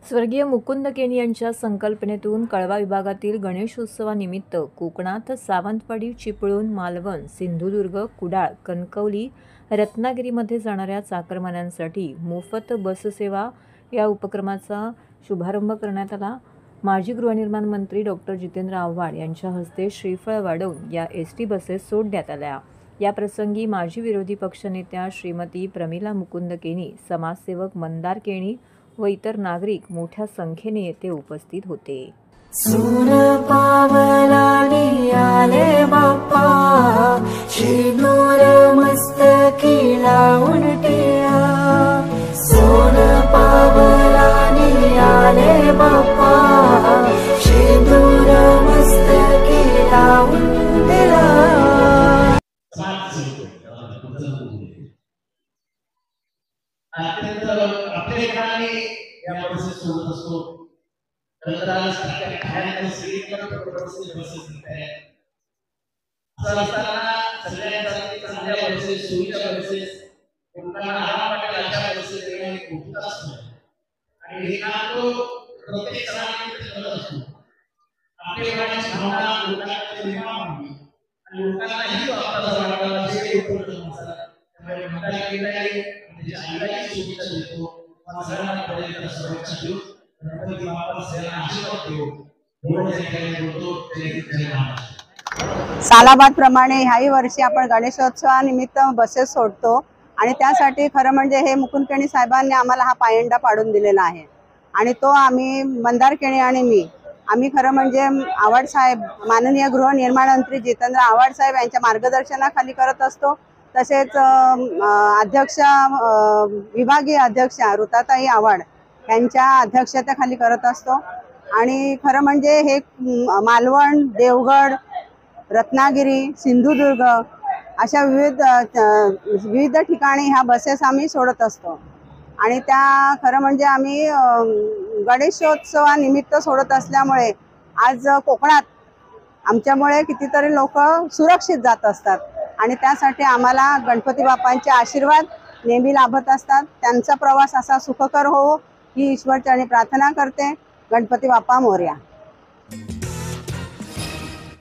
स्वर्गीय मुकुंद केणी यांच्या संकल्पनेतून कळवा विभागातील गणेशोत्सवानिमित्त कोकणात सावंतवाडी, चिपळूण, मालवण, सिंधुदुर्ग, कुडाळ, कणकवली, रत्नागिरीमध्ये जाणाऱ्या चाकरमान्यांसाठी मोफत बससेवा या उपक्रमाचा शुभारंभ करण्यात आला। माजी गृहनिर्माण मंत्री डॉक्टर जितेंद्र आव्हाड यांच्या हस्ते श्रीफळ वाढवून या एसटी बसेस सोडण्यात आल्या। या प्रसंगी माजी विरोधी पक्षनेत्या श्रीमती प्रमिला मुकुंद केणी, समाजसेवक मंदार केणी व इतर नागरिक मोठ्या संख्येने येथे उपस्थित होते। सोन पावलानी आले बाप्पा, शेंदूर मस्तकी लावून टिया। सोन पावलानी आले बाप्पा, शेंदूर मस्तकी लावून टिया। आपल्या ठिकाणी या बसेस सोडत असतो। सरकारला सरकारी ठाण्यात सिटीमध्ये बसेस निघतात। असं असताना सगळ्यांसाठी चांगल्या बसेस, सोयीच्या बसेस, लोकांना आराम वाटेल अशा बसेस देणे खूप असतं आणि हे काम तो प्रत्येक सणानिमित्त करत असतो। आपल्याकडे भावना लोकांमध्ये निर्माण होईल आणि लोकांनाही वापरायला वाटायला असे उपक्रम असतात। त्यामुळे मंदार केणी आईलाही शुभेच्छा देतो। सगळ्यांना पर्यंत शुभेच्छा देऊ। गणपती बाप्पा सगळ्यांना आशीर्वाद देऊ। म्हणून या ठिकाणी बोलतो जय महाराष्ट्र। सालाबाद प्रमाणे ह्याही वर्षी आपण गणेशोत्सवानिमित्त बसेस सोडतो आणि त्यासाठी खरं म्हणजे हे मुकुंद केणी साहेबांनी आम्हाला हा पायंडा पाडून दिलेला आहे आणि तो आम्ही मंदार केणी आणि आम्ही खरं म्हणजे आव्हाड साहेब, माननीय गृहनिर्माण मंत्री जितेंद्र आव्हाड साहेब यांच्या मार्गदर्शनाखाली करत असतो। तसेच अध्यक्ष, विभागीय अध्यक्ष ऋताताई आव्हाड यांच्या अध्यक्षतेखाली करत असतो आणि खरं म्हणजे हे मालवण, देवगड, रत्नागिरी, सिंधुदुर्ग अशा विविध ठिकाणी ह्या बसेस आम्ही सोडत असतो आणि त्या खरं म्हणजे आम्ही गणेशोत्सवानिमित्त सोडत असल्यामुळे आज कोकणात आमच्यामुळे कितीतरी लोक सुरक्षित जात असतात आणि त्यासाठी आम्हाला गणपती बाप्पांचे आशीर्वाद नेहमी लाभत असतात। त्यांचा प्रवास असा सुखकर हो ही ईश्वरचरणी प्रार्थना करते। गणपती बाप्पा मोरया।